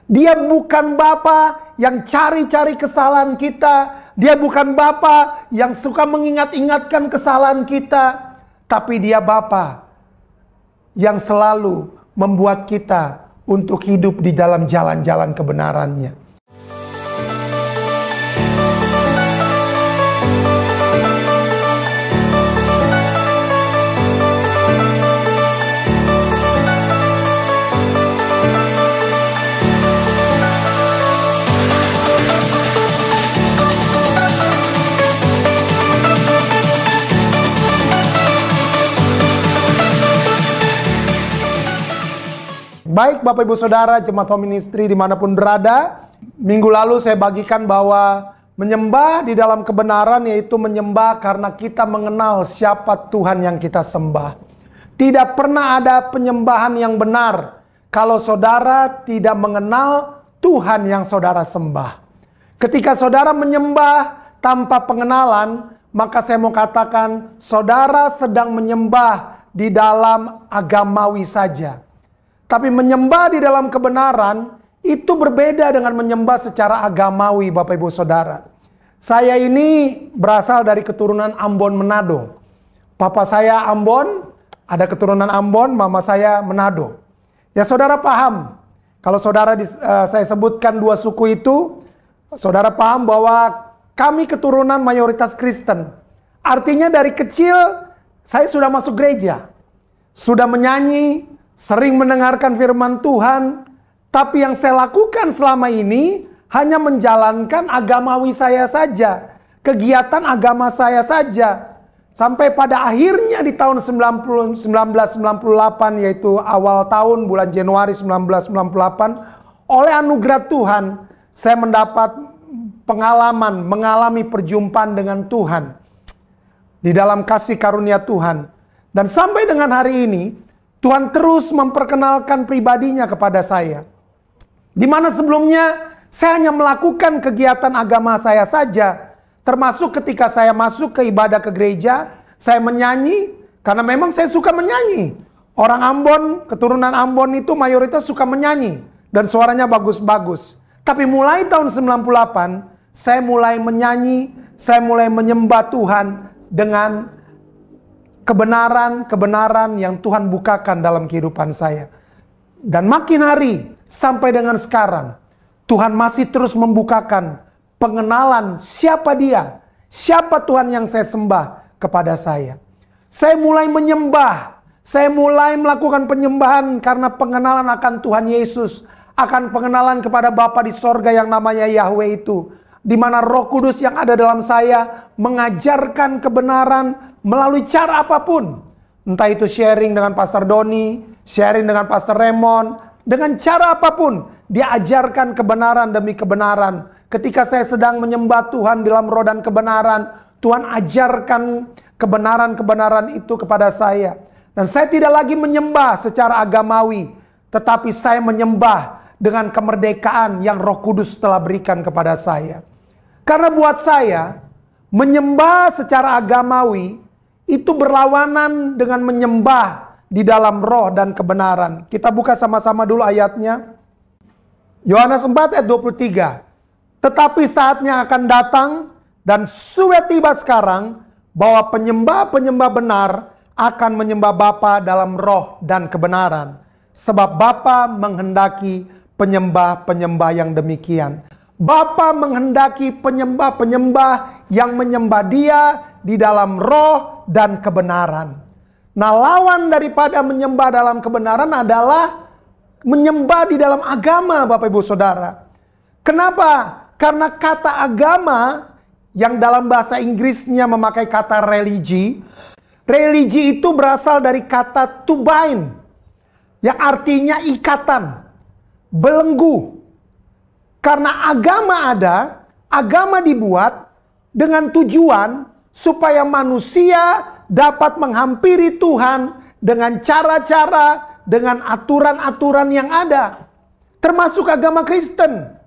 Dia bukan Bapa yang cari-cari kesalahan kita. Dia bukan Bapa yang suka mengingat-ingatkan kesalahan kita. Tapi Dia Bapa yang selalu membuat kita untuk hidup di dalam jalan-jalan kebenarannya. Baik Bapak Ibu Saudara, Jemaat Home Ministry dimanapun berada, minggu lalu saya bagikan bahwa menyembah di dalam kebenaran yaitu menyembah karena kita mengenal siapa Tuhan yang kita sembah. Tidak pernah ada penyembahan yang benar kalau saudara tidak mengenal Tuhan yang saudara sembah. Ketika saudara menyembah tanpa pengenalan, maka saya mau katakan saudara sedang menyembah di dalam agamawi saja. Tapi menyembah di dalam kebenaran itu berbeda dengan menyembah secara agamawi, Bapak Ibu Saudara. Saya ini berasal dari keturunan Ambon Manado. Papa saya Ambon, ada keturunan Ambon, mama saya Manado. Ya saudara paham, kalau saudara saya sebutkan dua suku itu, saudara paham bahwa kami keturunan mayoritas Kristen. Artinya dari kecil saya sudah masuk gereja, sudah menyanyi, sering mendengarkan firman Tuhan, tapi yang saya lakukan selama ini hanya menjalankan agamawi saya saja, kegiatan agama saya saja. Sampai pada akhirnya di tahun 1998, yaitu awal tahun bulan Januari 1998, oleh anugerah Tuhan, saya mendapat pengalaman, mengalami perjumpaan dengan Tuhan di dalam kasih karunia Tuhan. Dan sampai dengan hari ini, Tuhan terus memperkenalkan pribadinya kepada saya. Di mana sebelumnya saya hanya melakukan kegiatan agama saya saja. Termasuk ketika saya masuk ke ibadah ke gereja, saya menyanyi karena memang saya suka menyanyi. Orang Ambon, keturunan Ambon itu mayoritas suka menyanyi dan suaranya bagus-bagus. Tapi mulai tahun 98, saya mulai menyanyi, saya mulai menyembah Tuhan dengan kebenaran-kebenaran yang Tuhan bukakan dalam kehidupan saya. Dan makin hari sampai dengan sekarang, Tuhan masih terus membukakan pengenalan siapa Dia, siapa Tuhan yang saya sembah kepada saya. Saya mulai menyembah, saya mulai melakukan penyembahan karena pengenalan akan Tuhan Yesus, akan pengenalan kepada Bapa di sorga yang namanya Yahweh itu. Di mana Roh Kudus yang ada dalam saya mengajarkan kebenaran melalui cara apapun. Entah itu sharing dengan Pastor Doni, sharing dengan Pastor Raymond, dengan cara apapun. Dia ajarkan kebenaran demi kebenaran. Ketika saya sedang menyembah Tuhan dalam roh dan kebenaran, Tuhan ajarkan kebenaran-kebenaran itu kepada saya. Dan saya tidak lagi menyembah secara agamawi, tetapi saya menyembah dengan kemerdekaan yang Roh Kudus telah berikan kepada saya. Karena buat saya, menyembah secara agamawi itu berlawanan dengan menyembah di dalam roh dan kebenaran. Kita buka sama-sama dulu ayatnya. Yohanes 4 ayat 23. Tetapi saatnya akan datang dan sudah tiba sekarang bahwa penyembah-penyembah benar akan menyembah Bapa dalam roh dan kebenaran. Sebab Bapa menghendaki penyembah-penyembah yang demikian. Bapa menghendaki penyembah-penyembah yang menyembah Dia di dalam roh dan kebenaran. Nah, lawan daripada menyembah dalam kebenaran adalah menyembah di dalam agama, Bapak Ibu Saudara. Kenapa? Karena kata agama yang dalam bahasa Inggrisnya memakai kata religi. Religi itu berasal dari kata to bind, yang artinya ikatan, belenggu. Karena agama ada, agama dibuat dengan tujuan supaya manusia dapat menghampiri Tuhan dengan cara-cara, dengan aturan-aturan yang ada. Termasuk agama Kristen.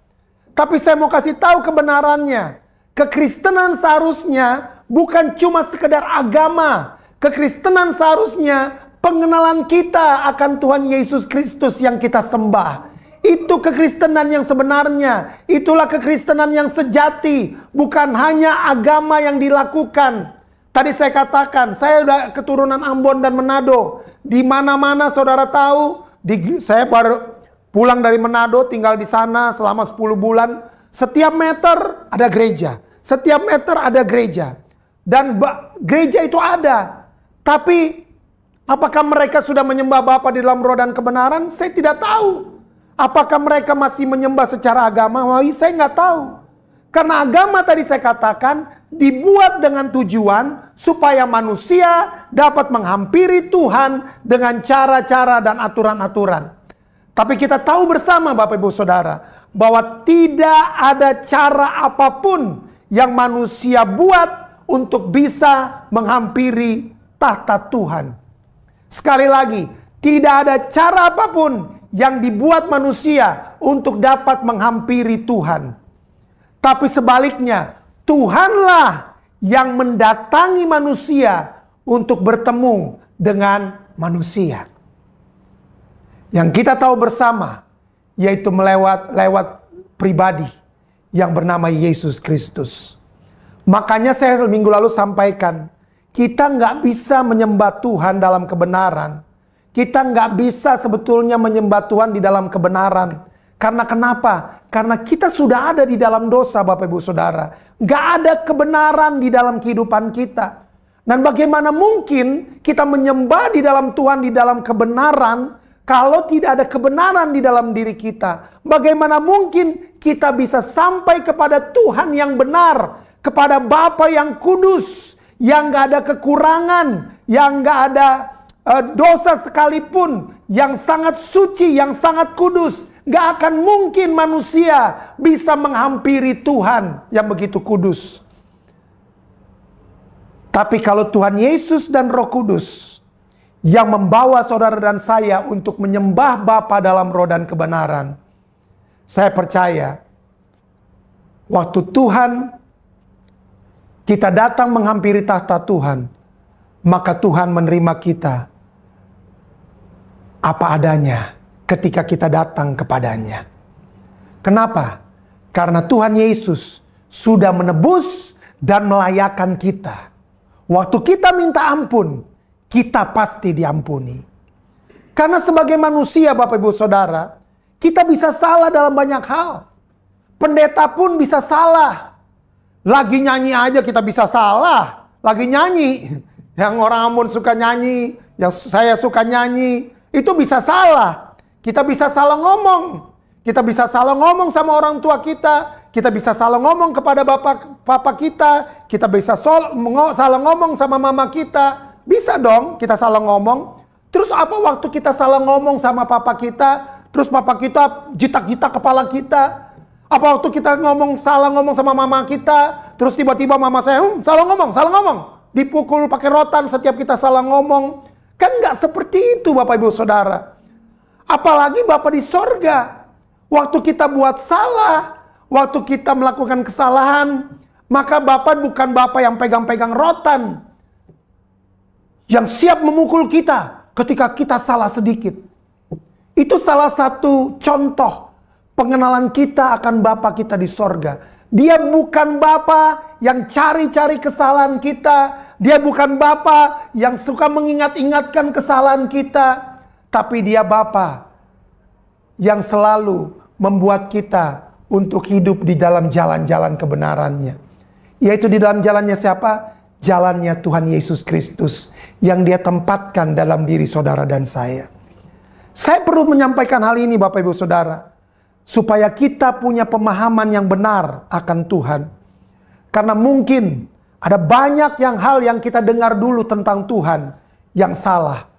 Tapi saya mau kasih tahu kebenarannya. Kekristenan seharusnya bukan cuma sekedar agama. Kekristenan seharusnya pengenalan kita akan Tuhan Yesus Kristus yang kita sembah. Itu kekristenan yang sebenarnya. Itulah kekristenan yang sejati. Bukan hanya agama yang dilakukan. Tadi saya katakan, saya udah keturunan Ambon dan Manado. Di mana-mana saudara tahu, saya baru pulang dari Manado, tinggal di sana selama 10 bulan. Setiap meter ada gereja. Setiap meter ada gereja. Dan gereja itu ada. Tapi apakah mereka sudah menyembah Bapa di dalam roh dan kebenaran? Saya tidak tahu. Apakah mereka masih menyembah secara agamawi? Saya nggak tahu. Karena agama tadi saya katakan dibuat dengan tujuan supaya manusia dapat menghampiri Tuhan dengan cara-cara dan aturan-aturan. Tapi kita tahu bersama Bapak Ibu Saudara bahwa tidak ada cara apapun yang manusia buat untuk bisa menghampiri tahta Tuhan. Sekali lagi, tidak ada cara apapun yang dibuat manusia untuk dapat menghampiri Tuhan. Tapi sebaliknya, Tuhanlah yang mendatangi manusia untuk bertemu dengan manusia. Yang kita tahu bersama, yaitu lewat pribadi yang bernama Yesus Kristus. Makanya saya minggu lalu sampaikan, kita nggak bisa menyembah Tuhan dalam kebenaran. Kita nggak bisa sebetulnya menyembah Tuhan di dalam kebenaran. Karena kenapa? Karena kita sudah ada di dalam dosa Bapak Ibu Saudara. Nggak ada kebenaran di dalam kehidupan kita. Dan bagaimana mungkin kita menyembah di dalam Tuhan di dalam kebenaran kalau tidak ada kebenaran di dalam diri kita? Bagaimana mungkin kita bisa sampai kepada Tuhan yang benar, kepada Bapa yang kudus, yang nggak ada kekurangan, yang nggak ada dosa sekalipun, yang sangat suci, yang sangat kudus. Gak akan mungkin manusia bisa menghampiri Tuhan yang begitu kudus. Tapi kalau Tuhan Yesus dan Roh Kudus yang membawa saudara dan saya untuk menyembah Bapa dalam roh dan kebenaran, saya percaya waktu Tuhan kita datang menghampiri tahta Tuhan, maka Tuhan menerima kita apa adanya ketika kita datang kepadanya. Kenapa? Karena Tuhan Yesus sudah menebus dan melayakkan kita. Waktu kita minta ampun, kita pasti diampuni. Karena sebagai manusia Bapak Ibu Saudara, kita bisa salah dalam banyak hal. Pendeta pun bisa salah. Lagi nyanyi aja kita bisa salah. Lagi nyanyi. Yang orang Ambon suka nyanyi, yang saya suka nyanyi, itu bisa salah. Kita bisa salah ngomong. Kita bisa salah ngomong sama orang tua kita. Kita bisa salah ngomong kepada papa kita. Kita bisa salah ngomong sama mama kita. Bisa dong kita salah ngomong. Terus apa waktu kita salah ngomong sama papa kita, terus papa kita jitak-jitak kepala kita? Apa waktu kita salah ngomong sama mama kita, terus tiba-tiba mama saya, salah ngomong. Dipukul pakai rotan setiap kita salah ngomong. Kan nggak seperti itu Bapak Ibu Saudara. Apalagi Bapa di sorga. Waktu kita buat salah, waktu kita melakukan kesalahan, maka Bapa bukan Bapa yang pegang-pegang rotan, yang siap memukul kita ketika kita salah sedikit. Itu salah satu contoh pengenalan kita akan Bapa kita di sorga. Dia bukan Bapa yang cari-cari kesalahan kita. Dia bukan Bapa yang suka mengingat-ingatkan kesalahan kita. Tapi dia Bapa yang selalu membuat kita untuk hidup di dalam jalan-jalan kebenarannya. Yaitu di dalam jalannya siapa? Jalannya Tuhan Yesus Kristus yang dia tempatkan dalam diri saudara dan saya. Saya perlu menyampaikan hal ini Bapak Ibu Saudara, supaya kita punya pemahaman yang benar akan Tuhan. Karena mungkin ada banyak hal yang kita dengar dulu tentang Tuhan yang salah.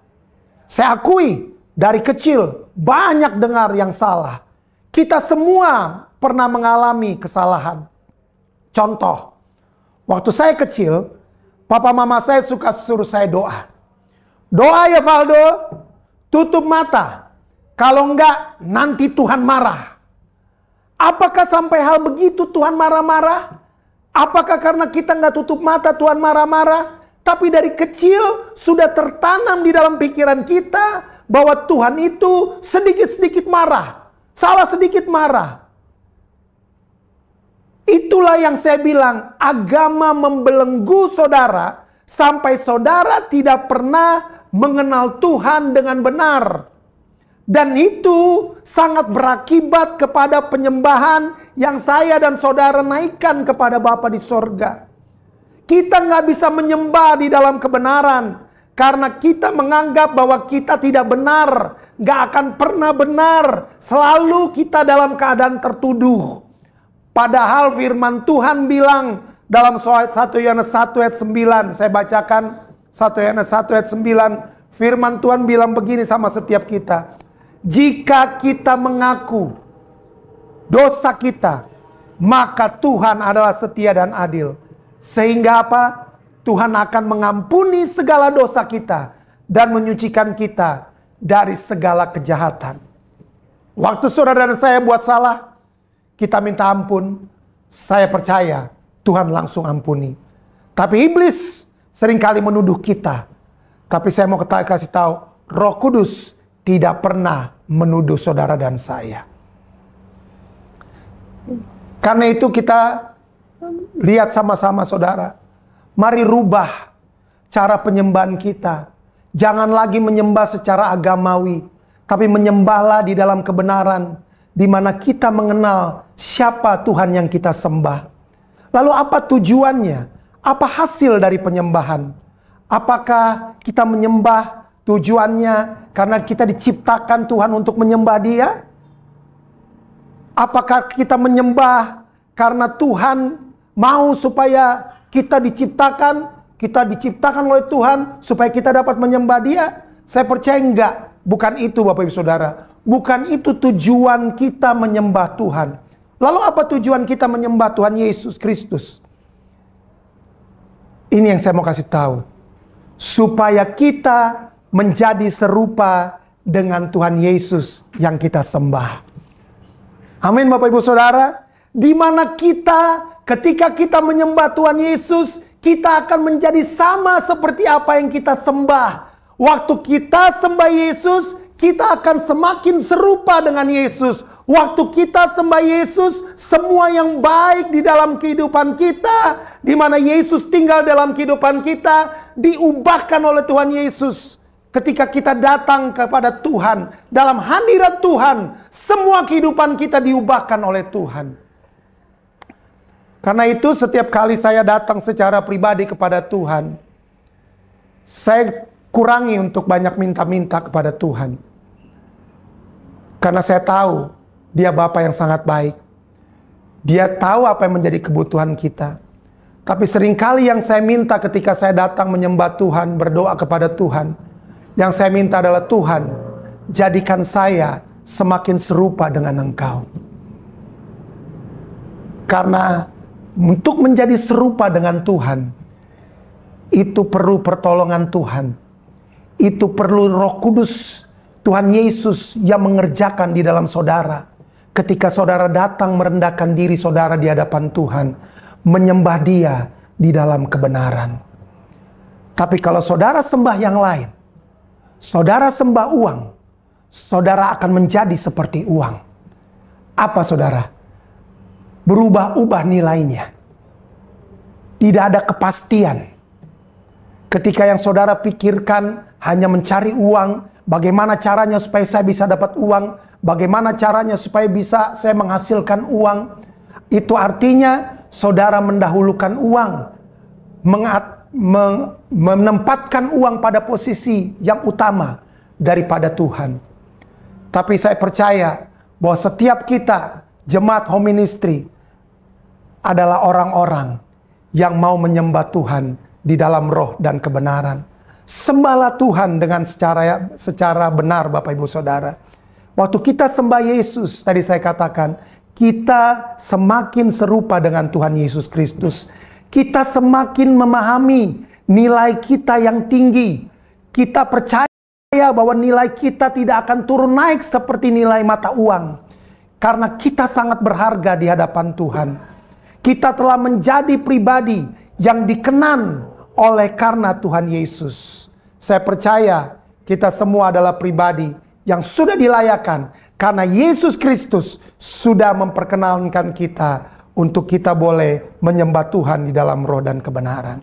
Saya akui dari kecil banyak dengar yang salah. Kita semua pernah mengalami kesalahan. Contoh, waktu saya kecil, papa mama saya suka suruh saya doa. Doa ya Valdo, tutup mata. Kalau enggak, nanti Tuhan marah. Apakah sampai hal begitu Tuhan marah-marah? Apakah karena kita nggak tutup mata Tuhan marah-marah? Tapi dari kecil sudah tertanam di dalam pikiran kita bahwa Tuhan itu sedikit-sedikit marah. Salah sedikit marah. Itulah yang saya bilang, agama membelenggu saudara sampai saudara tidak pernah mengenal Tuhan dengan benar. Dan itu sangat berakibat kepada penyembahan yang saya dan saudara naikkan kepada Bapa di sorga. Kita nggak bisa menyembah di dalam kebenaran karena kita menganggap bahwa kita tidak benar, nggak akan pernah benar. Selalu kita dalam keadaan tertuduh. Padahal firman Tuhan bilang dalam 1 Yohanes 1 ayat 9, saya bacakan 1 Yohanes 1 ayat 9, firman Tuhan bilang begini sama setiap kita. Jika kita mengaku dosa kita, maka Tuhan adalah setia dan adil. Sehingga apa? Tuhan akan mengampuni segala dosa kita dan menyucikan kita dari segala kejahatan. Waktu saudara dan saya buat salah, kita minta ampun, saya percaya Tuhan langsung ampuni. Tapi iblis seringkali menuduh kita. Tapi saya mau kasih tahu, Roh Kudus tidak pernah menuduh saudara dan saya. Karena itu kita lihat sama-sama saudara. Mari rubah cara penyembahan kita. Jangan lagi menyembah secara agamawi, tapi menyembahlah di dalam kebenaran, di mana kita mengenal siapa Tuhan yang kita sembah. Lalu apa tujuannya? Apa hasil dari penyembahan? Apakah kita menyembah tujuannya karena kita diciptakan Tuhan untuk menyembah Dia? Apakah kita menyembah karena Tuhan mau supaya kita diciptakan oleh Tuhan supaya kita dapat menyembah Dia? Saya percaya enggak. Bukan itu Bapak Ibu Saudara. Bukan itu tujuan kita menyembah Tuhan. Lalu apa tujuan kita menyembah Tuhan Yesus Kristus? Ini yang saya mau kasih tahu. Supaya kita menjadi serupa dengan Tuhan Yesus yang kita sembah. Amin Bapak Ibu Saudara. Di mana kita ketika kita menyembah Tuhan Yesus, kita akan menjadi sama seperti apa yang kita sembah. Waktu kita sembah Yesus, kita akan semakin serupa dengan Yesus. Waktu kita sembah Yesus, semua yang baik di dalam kehidupan kita, di mana Yesus tinggal dalam kehidupan kita, diubahkan oleh Tuhan Yesus. Ketika kita datang kepada Tuhan, dalam hadirat Tuhan, semua kehidupan kita diubahkan oleh Tuhan. Karena itu setiap kali saya datang secara pribadi kepada Tuhan, saya kurangi untuk banyak minta-minta kepada Tuhan. Karena saya tahu Dia Bapa yang sangat baik. Dia tahu apa yang menjadi kebutuhan kita. Tapi seringkali yang saya minta ketika saya datang menyembah Tuhan, berdoa kepada Tuhan, yang saya minta adalah Tuhan, jadikan saya semakin serupa dengan Engkau. Karena untuk menjadi serupa dengan Tuhan, itu perlu pertolongan Tuhan. Itu perlu Roh Kudus, Tuhan Yesus yang mengerjakan di dalam saudara. Ketika saudara datang merendahkan diri saudara di hadapan Tuhan, menyembah Dia di dalam kebenaran. Tapi kalau saudara sembah yang lain, saudara sembah uang, saudara akan menjadi seperti uang. Apa saudara? Berubah-ubah nilainya. Tidak ada kepastian. Ketika yang saudara pikirkan hanya mencari uang, bagaimana caranya supaya saya bisa dapat uang, bagaimana caranya supaya bisa saya menghasilkan uang, itu artinya saudara mendahulukan uang, menempatkan uang pada posisi yang utama daripada Tuhan. Tapi saya percaya bahwa setiap kita, jemaat home ministry, adalah orang-orang yang mau menyembah Tuhan di dalam roh dan kebenaran. Sembahlah Tuhan dengan secara benar Bapak Ibu Saudara. Waktu kita sembah Yesus, tadi saya katakan, kita semakin serupa dengan Tuhan Yesus Kristus. Kita semakin memahami nilai kita yang tinggi. Kita percaya bahwa nilai kita tidak akan turun naik seperti nilai mata uang. Karena kita sangat berharga di hadapan Tuhan. Kita telah menjadi pribadi yang dikenan oleh karena Tuhan Yesus. Saya percaya kita semua adalah pribadi yang sudah dilayakan Karena Yesus Kristus sudah memperkenalkan kita untuk kita boleh menyembah Tuhan di dalam roh dan kebenaran.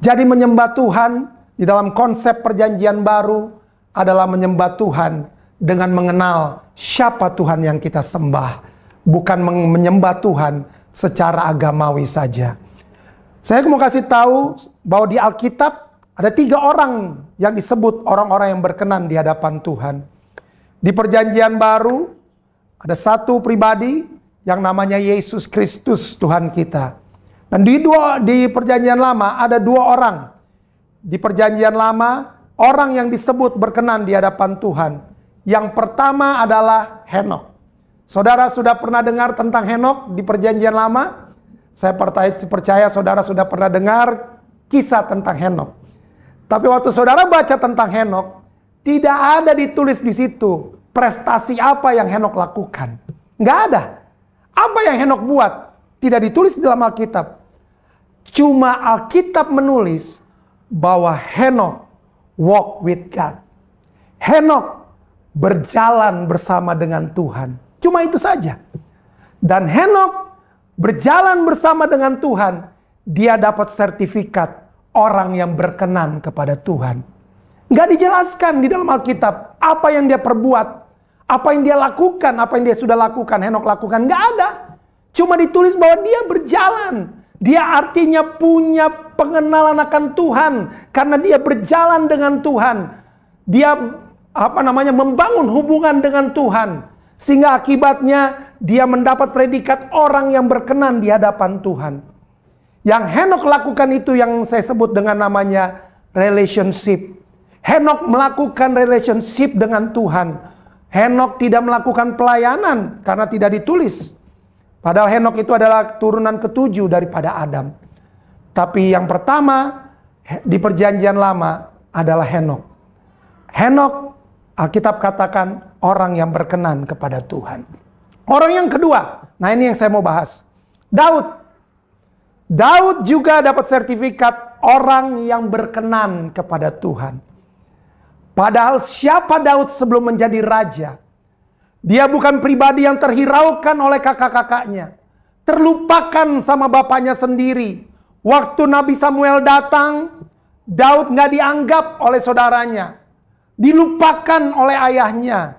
Jadi menyembah Tuhan di dalam konsep perjanjian baru adalah menyembah Tuhan dengan mengenal siapa Tuhan yang kita sembah. Bukan menyembah Tuhan secara agamawi saja. Saya mau kasih tahu bahwa di Alkitab ada 3 orang yang disebut orang-orang yang berkenan di hadapan Tuhan. Di perjanjian baru ada satu pribadi yang namanya Yesus Kristus Tuhan kita. Dan di perjanjian lama ada 2 orang. Di perjanjian lama orang yang disebut berkenan di hadapan Tuhan. Yang pertama adalah Henokh. Saudara sudah pernah dengar tentang Henokh di perjanjian lama? Saya percaya saudara sudah pernah dengar kisah tentang Henokh. Tapi waktu saudara baca tentang Henokh, tidak ada ditulis di situ prestasi apa yang Henokh lakukan. Nggak ada. Apa yang Henokh buat tidak ditulis dalam Alkitab. Cuma Alkitab menulis bahwa Henokh walk with God. Henokh berjalan bersama dengan Tuhan. Cuma itu saja. Dan Henokh berjalan bersama dengan Tuhan. Dia dapat sertifikat orang yang berkenan kepada Tuhan. Nggak dijelaskan di dalam Alkitab apa yang dia perbuat, apa yang dia lakukan, apa yang dia sudah lakukan, Henokh lakukan. Nggak ada. Cuma ditulis bahwa dia berjalan. Dia artinya punya pengenalan akan Tuhan. Karena dia berjalan dengan Tuhan. Dia membangun hubungan dengan Tuhan. Sehingga akibatnya dia mendapat predikat orang yang berkenan di hadapan Tuhan. Yang Henokh lakukan itu yang saya sebut dengan namanya relationship. Henokh melakukan relationship dengan Tuhan. Henokh tidak melakukan pelayanan karena tidak ditulis. Padahal Henokh itu adalah turunan ke-7 daripada Adam. Tapi yang pertama di perjanjian lama adalah Henokh. Henokh Alkitab katakan orang yang berkenan kepada Tuhan. Orang yang kedua, nah ini yang saya mau bahas. Daud. Daud juga dapat sertifikat orang yang berkenan kepada Tuhan. Padahal siapa Daud sebelum menjadi raja? Dia bukan pribadi yang terhiraukan oleh kakak-kakaknya. Terlupakan sama bapaknya sendiri. Waktu Nabi Samuel datang, Daud nggak dianggap oleh saudaranya. Dilupakan oleh ayahnya.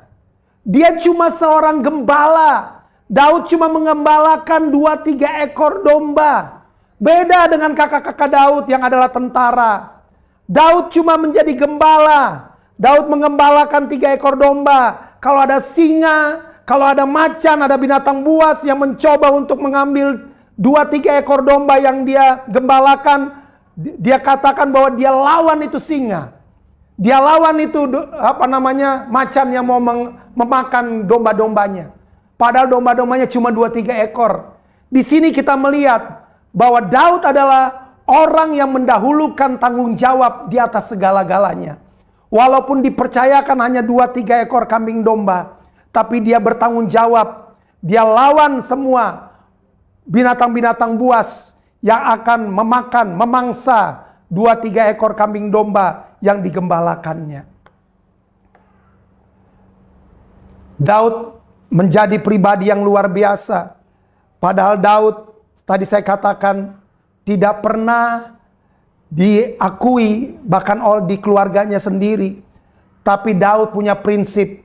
Dia cuma seorang gembala. Daud cuma mengembalakan 2-3 ekor domba. Beda dengan kakak-kakak Daud yang adalah tentara. Daud cuma menjadi gembala. Daud mengembalakan 3 ekor domba. Kalau ada singa, kalau ada macan, ada binatang buas yang mencoba untuk mengambil 2-3 ekor domba yang dia gembalakan, dia katakan bahwa dia lawan itu singa. Dia lawan itu macan yang mau memakan domba-dombanya. Padahal domba-dombanya cuma 2-3 ekor. Di sini kita melihat bahwa Daud adalah orang yang mendahulukan tanggung jawab di atas segala-galanya. Walaupun dipercayakan hanya 2-3 ekor kambing domba, tapi dia bertanggung jawab. Dia lawan semua binatang-binatang buas yang akan memangsa 2-3 ekor kambing domba yang digembalakannya. Daud menjadi pribadi yang luar biasa. Padahal Daud, tadi saya katakan, tidak pernah diakui bahkan di keluarganya sendiri. Tapi Daud punya prinsip,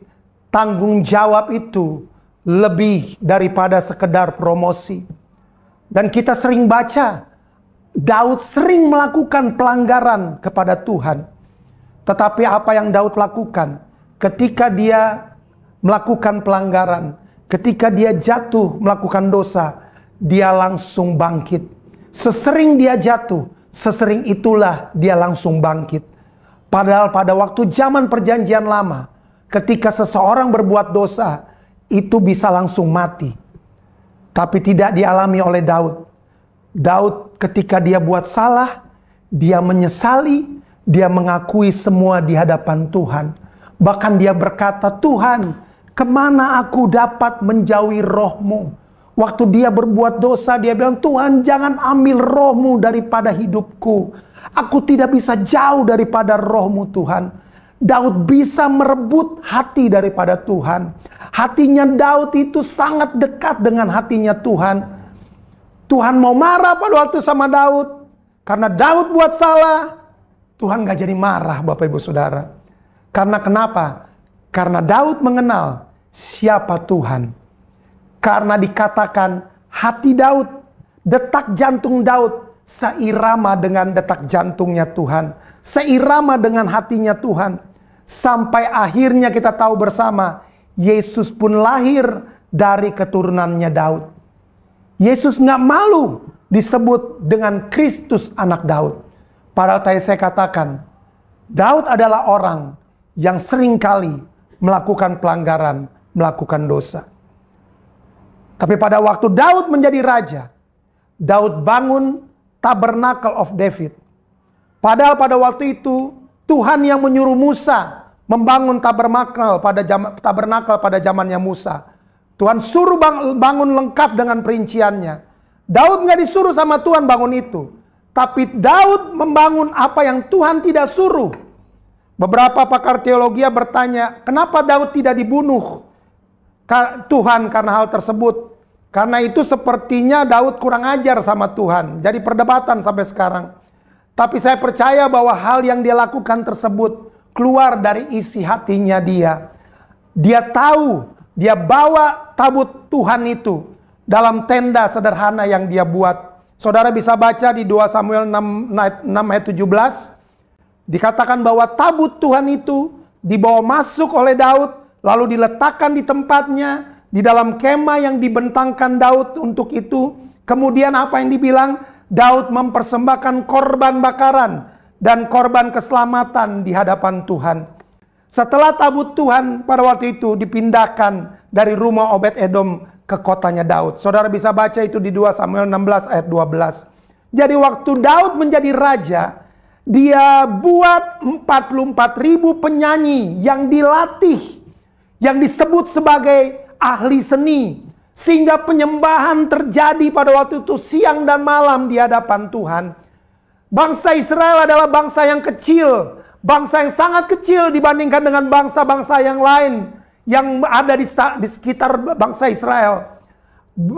tanggung jawab itu lebih daripada sekedar promosi. Dan kita sering baca, Daud sering melakukan pelanggaran kepada Tuhan. Tetapi apa yang Daud lakukan ketika dia melakukan pelanggaran, ketika dia jatuh melakukan dosa, dia langsung bangkit. Sesering dia jatuh, sesering itulah dia langsung bangkit. Padahal pada waktu zaman perjanjian lama, ketika seseorang berbuat dosa, itu bisa langsung mati. Tapi tidak dialami oleh Daud. Daud ketika dia buat salah, dia menyesali, dia mengakui semua di hadapan Tuhan. Bahkan dia berkata, Tuhan, kemana aku dapat menjauhi roh-Mu? Waktu dia berbuat dosa, dia bilang, Tuhan jangan ambil roh-Mu daripada hidupku. Aku tidak bisa jauh daripada roh-Mu Tuhan. Daud bisa merebut hati daripada Tuhan. Hatinya Daud itu sangat dekat dengan hatinya Tuhan. Tuhan mau marah pada waktu sama Daud. Karena Daud buat salah. Tuhan gak jadi marah Bapak Ibu Saudara. Karena kenapa? Karena Daud mengenal siapa Tuhan. Karena dikatakan hati Daud, detak jantung Daud seirama dengan detak jantungnya Tuhan. Seirama dengan hatinya Tuhan. Sampai akhirnya kita tahu bersama, Yesus pun lahir dari keturunannya Daud. Yesus gak malu disebut dengan Kristus anak Daud. Padahal tadi saya katakan, Daud adalah orang yang seringkali melakukan pelanggaran, melakukan dosa. Tapi pada waktu Daud menjadi raja, Daud bangun Tabernacle of David. Padahal pada waktu itu Tuhan yang menyuruh Musa membangun tabernakel pada zamannya Musa. Tuhan suruh bangun lengkap dengan perinciannya. Daud nggak disuruh sama Tuhan bangun itu. Tapi Daud membangun apa yang Tuhan tidak suruh. Beberapa pakar teologi bertanya, kenapa Daud tidak dibunuh Tuhan karena hal tersebut? Karena itu sepertinya Daud kurang ajar sama Tuhan. Jadi perdebatan sampai sekarang. Tapi saya percaya bahwa hal yang dia lakukan tersebut keluar dari isi hatinya dia. Dia tahu, dia bawa tabut Tuhan itu dalam tenda sederhana yang dia buat. Saudara bisa baca di 2 Samuel 6 ayat 17. Dikatakan bahwa tabut Tuhan itu dibawa masuk oleh Daud. Lalu diletakkan di tempatnya. Di dalam kemah yang dibentangkan Daud untuk itu. Kemudian apa yang dibilang? Daud mempersembahkan korban bakaran dan korban keselamatan di hadapan Tuhan. Setelah tabut Tuhan pada waktu itu dipindahkan dari rumah Obed-Edom ke kotanya Daud. Saudara bisa baca itu di 2 Samuel 16 ayat 12. Jadi waktu Daud menjadi raja, dia buat 44.000 penyanyi yang dilatih, yang disebut sebagai ahli seni. Sehingga penyembahan terjadi pada waktu itu siang dan malam di hadapan Tuhan. Bangsa Israel adalah bangsa yang kecil. Bangsa yang sangat kecil dibandingkan dengan bangsa-bangsa yang lain yang ada di sekitar bangsa Israel.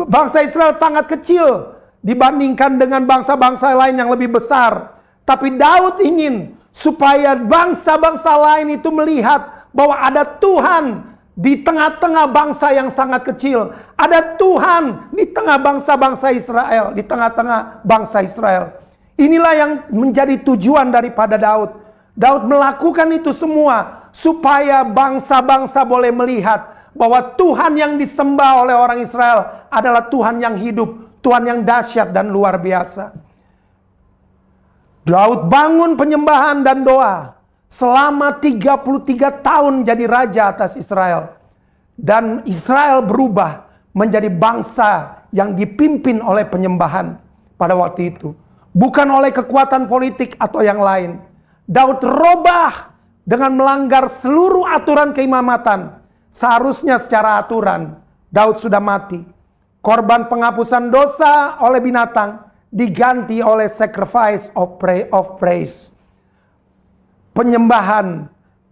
Bangsa Israel sangat kecil dibandingkan dengan bangsa-bangsa lain yang lebih besar. Tapi Daud ingin supaya bangsa-bangsa lain itu melihat bahwa ada Tuhan di tengah-tengah bangsa yang sangat kecil. Ada Tuhan di tengah bangsa-bangsa Israel. Di tengah-tengah bangsa Israel. Inilah yang menjadi tujuan daripada Daud. Daud melakukan itu semua supaya bangsa-bangsa boleh melihat bahwa Tuhan yang disembah oleh orang Israel adalah Tuhan yang hidup. Tuhan yang dahsyat dan luar biasa. Daud bangun penyembahan dan doa. Selama 33 tahun jadi raja atas Israel. Dan Israel berubah menjadi bangsa yang dipimpin oleh penyembahan pada waktu itu. Bukan oleh kekuatan politik atau yang lain. Daud robah dengan melanggar seluruh aturan keimamatan. Seharusnya secara aturan Daud sudah mati. Korban penghapusan dosa oleh binatang diganti oleh sacrifice of praise. Penyembahan,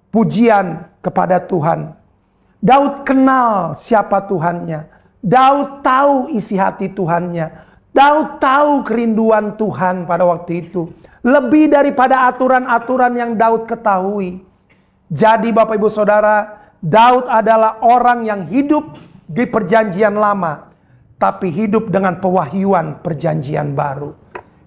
pujian kepada Tuhan. Daud kenal siapa Tuhannya. Daud tahu isi hati Tuhannya. Daud tahu kerinduan Tuhan pada waktu itu. Lebih daripada aturan-aturan yang Daud ketahui. Jadi Bapak Ibu Saudara, Daud adalah orang yang hidup di perjanjian lama. Tapi hidup dengan pewahyuan perjanjian baru.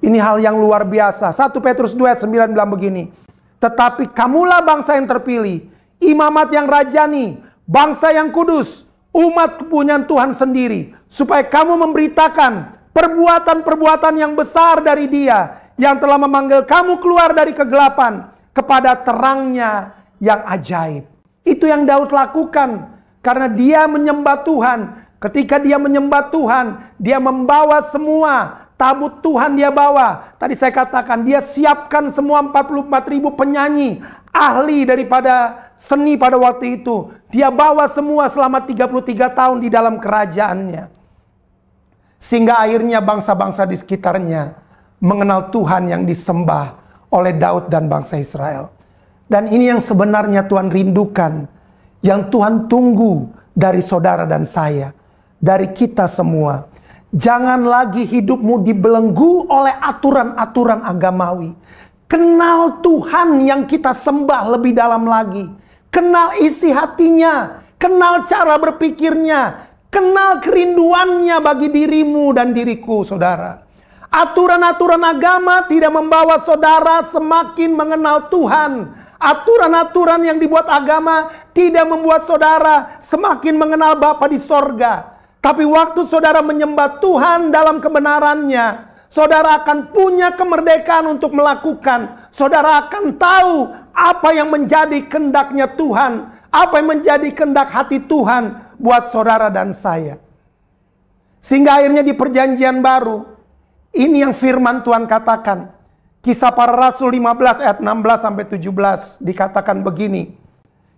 Ini hal yang luar biasa. 1 Petrus 2 ayat 9 bilang begini. Tetapi kamulah bangsa yang terpilih, imamat yang rajani, bangsa yang kudus, umat kepunyaan Tuhan sendiri. Supaya kamu memberitakan perbuatan-perbuatan yang besar dari Dia, yang telah memanggil kamu keluar dari kegelapan kepada terangnya yang ajaib. Itu yang Daud lakukan. Karena dia menyembah Tuhan. Ketika dia menyembah Tuhan, dia membawa semua tabut Tuhan dia bawa. Tadi saya katakan dia siapkan semua 44.000 penyanyi, ahli daripada seni pada waktu itu. Dia bawa semua selama 33 tahun di dalam kerajaannya. Sehingga akhirnya bangsa-bangsa di sekitarnya mengenal Tuhan yang disembah oleh Daud dan bangsa Israel. Dan ini yang sebenarnya Tuhan rindukan, yang Tuhan tunggu dari saudara dan saya, dari kita semua. Jangan lagi hidupmu dibelenggu oleh aturan-aturan agamawi. Kenal Tuhan yang kita sembah lebih dalam lagi. Kenal isi hatinya, kenal cara berpikirnya, kenal kerinduannya bagi dirimu dan diriku, saudara. Aturan-aturan agama tidak membawa saudara semakin mengenal Tuhan. Aturan-aturan yang dibuat agama tidak membuat saudara semakin mengenal Bapa di sorga. Tapi waktu saudara menyembah Tuhan dalam kebenarannya, saudara akan punya kemerdekaan untuk melakukan. Saudara akan tahu apa yang menjadi kehendaknya Tuhan, apa yang menjadi kehendak hati Tuhan buat saudara dan saya. Sehingga akhirnya di perjanjian baru, ini yang firman Tuhan katakan. Kisah Para Rasul 15 ayat 16 sampai 17 dikatakan begini.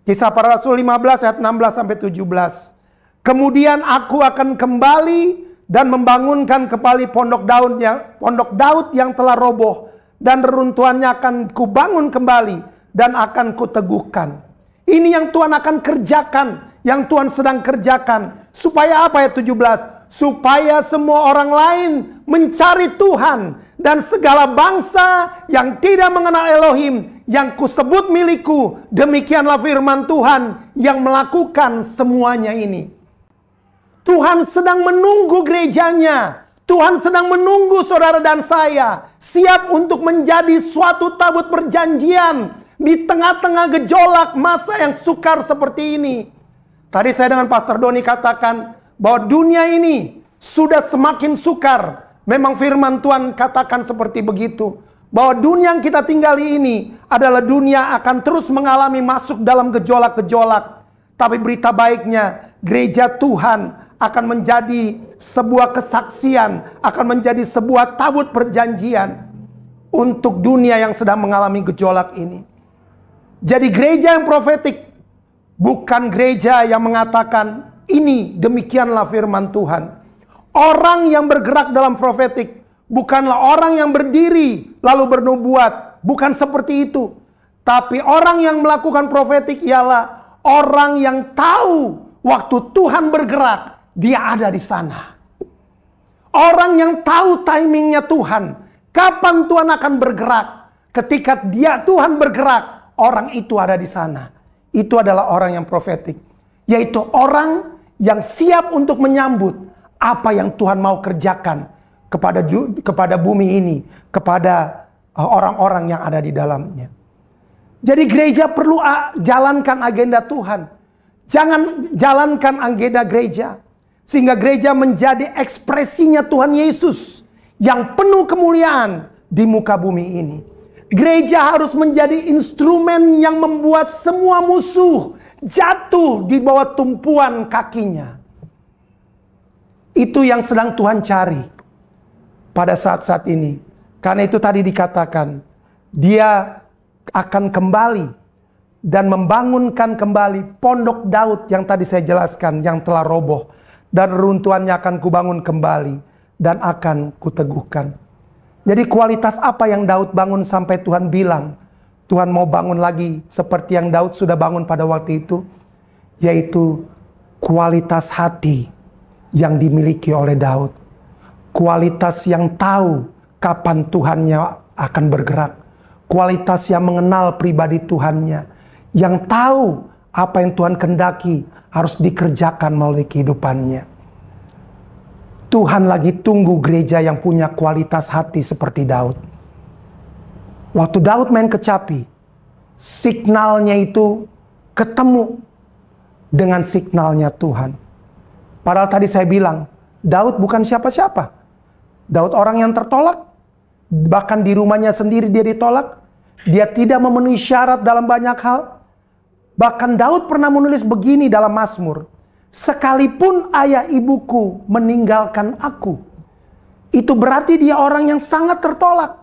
Kisah Para Rasul 15 ayat 16 sampai 17. Kemudian aku akan kembali dan membangunkan kembali pondok Daud yang telah roboh, dan reruntuhannya akan kubangun kembali dan akan kuteguhkan. Ini yang Tuhan akan kerjakan, yang Tuhan sedang kerjakan. Supaya apa ya 17? Supaya semua orang lain mencari Tuhan, dan segala bangsa yang tidak mengenal Elohim yang kusebut milikku. Demikianlah firman Tuhan yang melakukan semuanya ini. Tuhan sedang menunggu gerejanya. Tuhan sedang menunggu saudara dan saya siap untuk menjadi suatu tabut perjanjian di tengah-tengah gejolak masa yang sukar seperti ini. Tadi saya dengan Pastor Doni katakan bahwa dunia ini sudah semakin sukar. Memang firman Tuhan katakan seperti begitu. Bahwa dunia yang kita tinggali ini adalah dunia akan terus mengalami masuk dalam gejolak-gejolak. Tapi berita baiknya, gereja Tuhan akan menjadi sebuah kesaksian, akan menjadi sebuah tabut perjanjian untuk dunia yang sedang mengalami gejolak ini. Jadi gereja yang profetik bukan gereja yang mengatakan ini demikianlah firman Tuhan. Orang yang bergerak dalam profetik bukanlah orang yang berdiri lalu bernubuat, bukan seperti itu. Tapi orang yang melakukan profetik ialah orang yang tahu waktu Tuhan bergerak, dia ada di sana. Orang yang tahu timingnya Tuhan, kapan Tuhan akan bergerak. Ketika Tuhan bergerak, orang itu ada di sana. Itu adalah orang yang profetik, yaitu orang yang siap untuk menyambut apa yang Tuhan mau kerjakan kepada bumi ini, kepada orang-orang yang ada di dalamnya. Jadi gereja perlu jalankan agenda Tuhan. Jangan jalankan agenda gereja, sehingga gereja menjadi ekspresinya Tuhan Yesus yang penuh kemuliaan di muka bumi ini. Gereja harus menjadi instrumen yang membuat semua musuh jatuh di bawah tumpuan kakinya. Itu yang sedang Tuhan cari pada saat-saat ini. Karena itu tadi dikatakan, dia akan kembali dan membangunkan kembali pondok Daud yang tadi saya jelaskan, yang telah roboh. Dan runtuhannya akan kubangun kembali dan akan kuteguhkan. Jadi kualitas apa yang Daud bangun sampai Tuhan bilang, Tuhan mau bangun lagi seperti yang Daud sudah bangun pada waktu itu? Yaitu kualitas hati yang dimiliki oleh Daud. Kualitas yang tahu kapan Tuhannya akan bergerak. Kualitas yang mengenal pribadi Tuhannya. Yang tahu apa yang Tuhan kehendaki harus dikerjakan melalui kehidupannya. Tuhan lagi tunggu gereja yang punya kualitas hati seperti Daud. Waktu Daud main kecapi, signalnya itu ketemu dengan signalnya Tuhan. Padahal tadi saya bilang, Daud bukan siapa-siapa. Daud orang yang tertolak. Bahkan di rumahnya sendiri dia ditolak. Dia tidak memenuhi syarat dalam banyak hal. Bahkan Daud pernah menulis begini dalam Mazmur. Sekalipun ayah ibuku meninggalkan aku. Itu berarti dia orang yang sangat tertolak.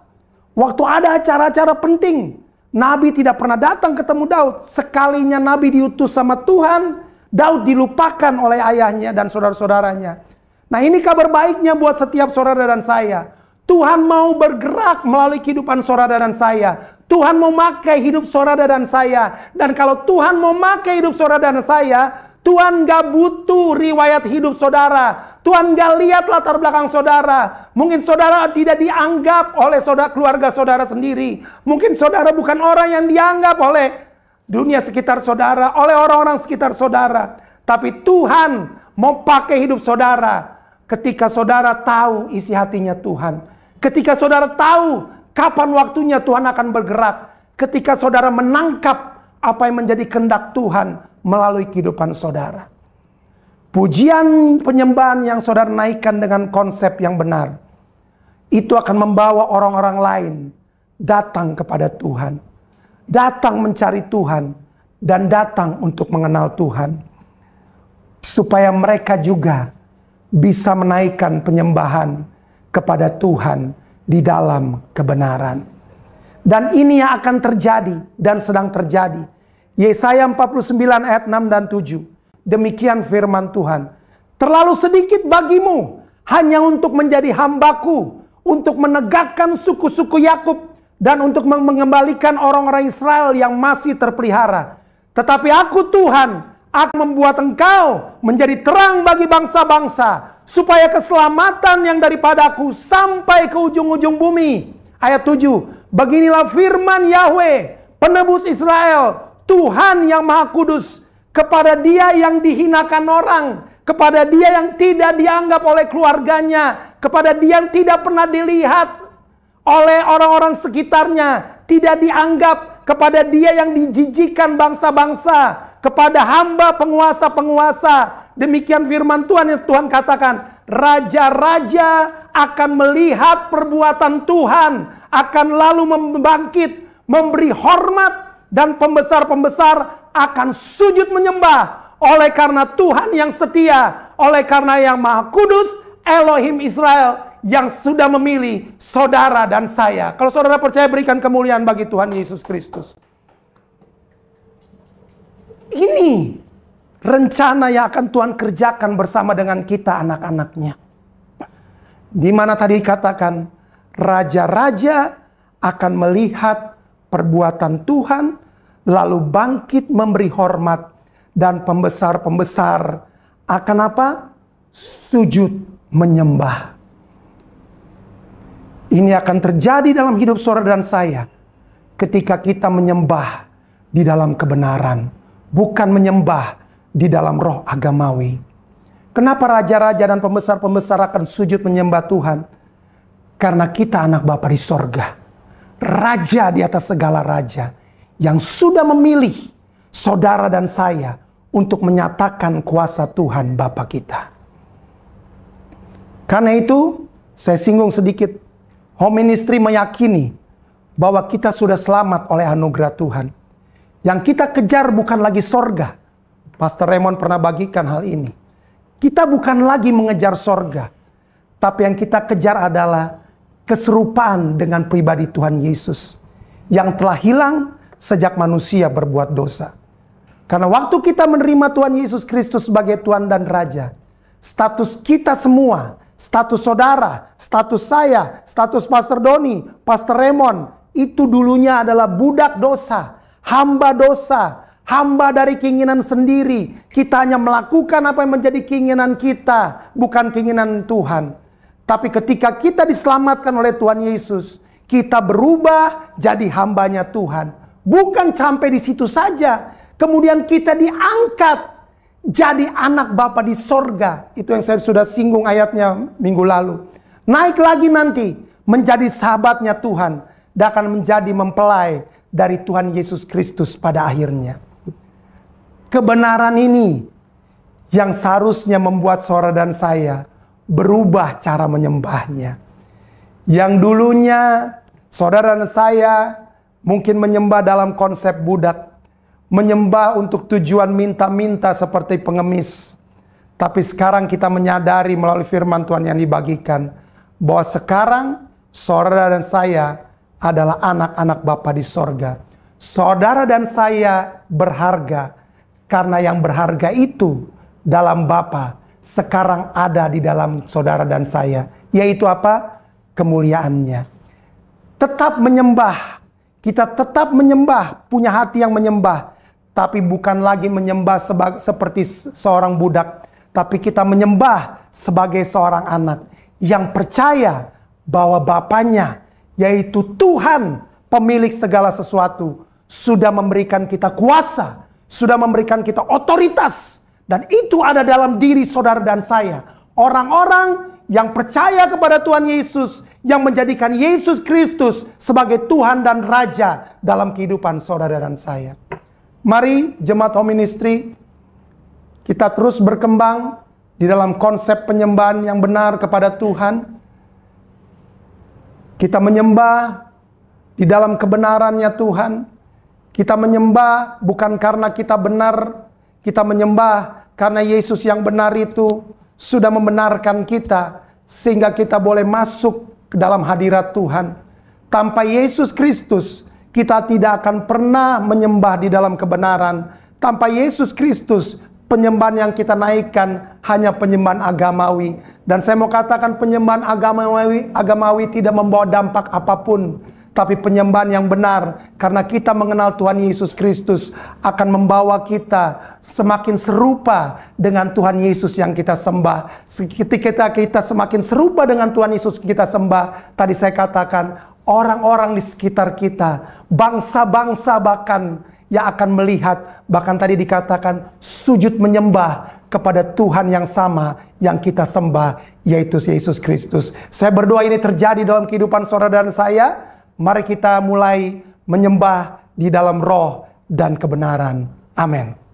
Waktu ada acara-acara penting, Nabi tidak pernah datang ketemu Daud. Sekalinya Nabi diutus sama Tuhan, Daud dilupakan oleh ayahnya dan saudara-saudaranya. Nah, ini kabar baiknya buat setiap saudara dan saya. Tuhan mau bergerak melalui kehidupan saudara dan saya. Tuhan mau pakai hidup saudara dan saya. Dan kalau Tuhan mau pakai hidup saudara dan saya, Tuhan gak butuh riwayat hidup saudara. Tuhan gak lihat latar belakang saudara. Mungkin saudara tidak dianggap oleh keluarga saudara sendiri. Mungkin saudara bukan orang yang dianggap oleh dunia sekitar saudara, oleh orang-orang sekitar saudara. Tapi Tuhan mau pakai hidup saudara ketika saudara tahu isi hatinya Tuhan. Ketika saudara tahu kapan waktunya Tuhan akan bergerak. Ketika saudara menangkap apa yang menjadi kehendak Tuhan melalui kehidupan saudara. Pujian penyembahan yang saudara naikkan dengan konsep yang benar, itu akan membawa orang-orang lain datang kepada Tuhan. Datang mencari Tuhan. Dan datang untuk mengenal Tuhan. Supaya mereka juga bisa menaikkan penyembahan kepada Tuhan di dalam kebenaran. Dan ini yang akan terjadi dan sedang terjadi. Yesaya 49 ayat 6 dan 7. Demikian firman Tuhan. Terlalu sedikit bagimu hanya untuk menjadi hambaku, untuk menegakkan suku-suku Yakub, dan untuk mengembalikan orang-orang Israel yang masih terpelihara. Tetapi aku Tuhan akan membuat engkau menjadi terang bagi bangsa-bangsa, supaya keselamatan yang daripadaku sampai ke ujung-ujung bumi. Ayat 7. Beginilah firman Yahweh, penebus Israel, Tuhan yang Maha Kudus, kepada dia yang dihinakan orang, kepada dia yang tidak dianggap oleh keluarganya, kepada dia yang tidak pernah dilihat oleh orang-orang sekitarnya, tidak dianggap, kepada dia yang dijijikan bangsa-bangsa, kepada hamba penguasa-penguasa. Demikian firman Tuhan yang Tuhan katakan, raja-raja akan melihat perbuatan Tuhan, akan lalu membangkit, memberi hormat, dan pembesar-pembesar akan sujud menyembah. Oleh karena Tuhan yang setia, oleh karena yang Maha Kudus, Elohim Israel, yang sudah memilih saudara dan saya. Kalau saudara percaya, berikan kemuliaan bagi Tuhan Yesus Kristus. Ini rencana yang akan Tuhan kerjakan bersama dengan kita anak-anaknya. Di mana tadi katakan, raja-raja akan melihat perbuatan Tuhan, lalu bangkit memberi hormat, dan pembesar-pembesar akan apa? Sujud menyembah. Ini akan terjadi dalam hidup saudara dan saya ketika kita menyembah di dalam kebenaran, bukan menyembah di dalam roh agamawi. Kenapa raja-raja dan pembesar-pembesar akan sujud menyembah Tuhan? Karena kita anak Bapa di sorga, raja di atas segala raja, yang sudah memilih saudara dan saya untuk menyatakan kuasa Tuhan Bapa kita. Karena itu, saya singgung sedikit. Home Ministry meyakini bahwa kita sudah selamat oleh anugerah Tuhan. Yang kita kejar bukan lagi sorga. Pastor Raymond pernah bagikan hal ini. Kita bukan lagi mengejar sorga. Tapi yang kita kejar adalah keserupaan dengan pribadi Tuhan Yesus. Yang telah hilang sejak manusia berbuat dosa. Karena waktu kita menerima Tuhan Yesus Kristus sebagai Tuhan dan Raja, status kita semua, status saudara, status saya, status Pastor Doni, Pastor Raymond, itu dulunya adalah budak dosa, hamba dari keinginan sendiri. Kita hanya melakukan apa yang menjadi keinginan kita, bukan keinginan Tuhan. Tapi ketika kita diselamatkan oleh Tuhan Yesus, kita berubah jadi hambanya Tuhan. Bukan sampai di situ saja, kemudian kita diangkat jadi anak Bapa di sorga. Itu yang saya sudah singgung ayatnya minggu lalu. Naik lagi nanti menjadi sahabatnya Tuhan. Dan akan menjadi mempelai dari Tuhan Yesus Kristus pada akhirnya. Kebenaran ini yang seharusnya membuat saudara dan saya berubah cara menyembahnya. Yang dulunya saudara dan saya mungkin menyembah dalam konsep budak. Menyembah untuk tujuan minta-minta seperti pengemis. Tapi sekarang kita menyadari melalui firman Tuhan yang dibagikan, bahwa sekarang saudara dan saya adalah anak-anak Bapa di sorga. Saudara dan saya berharga, karena yang berharga itu dalam Bapa sekarang ada di dalam saudara dan saya. Yaitu apa? kemuliaannya. Tetap menyembah. Kita tetap menyembah, punya hati yang menyembah. Tapi bukan lagi menyembah seperti seorang budak. Tapi kita menyembah sebagai seorang anak yang percaya bahwa Bapaknya, yaitu Tuhan, pemilik segala sesuatu, sudah memberikan kita kuasa, sudah memberikan kita otoritas. Dan itu ada dalam diri saudara dan saya. Orang-orang yang percaya kepada Tuhan Yesus, yang menjadikan Yesus Kristus sebagai Tuhan dan Raja dalam kehidupan saudara dan saya. Mari Jemaat Home Ministry, kita terus berkembang di dalam konsep penyembahan yang benar kepada Tuhan. Kita menyembah di dalam kebenarannya Tuhan. Kita menyembah bukan karena kita benar. Kita menyembah karena Yesus yang benar itu sudah membenarkan kita, sehingga kita boleh masuk ke dalam hadirat Tuhan. Tanpa Yesus Kristus, kita tidak akan pernah menyembah di dalam kebenaran. Tanpa Yesus Kristus, penyembahan yang kita naikkan hanya penyembahan agamawi. Dan saya mau katakan, penyembahan agamawi tidak membawa dampak apapun. Tapi penyembahan yang benar, karena kita mengenal Tuhan Yesus Kristus, akan membawa kita semakin serupa dengan Tuhan Yesus yang kita sembah. Ketika kita semakin serupa dengan Tuhan Yesus kita sembah, tadi saya katakan, orang-orang di sekitar kita, bangsa-bangsa bahkan yang akan melihat, bahkan tadi dikatakan sujud menyembah kepada Tuhan yang sama yang kita sembah, yaitu Yesus Kristus. Saya berdoa ini terjadi dalam kehidupan saudara dan saya. Mari kita mulai menyembah di dalam roh dan kebenaran. Amin.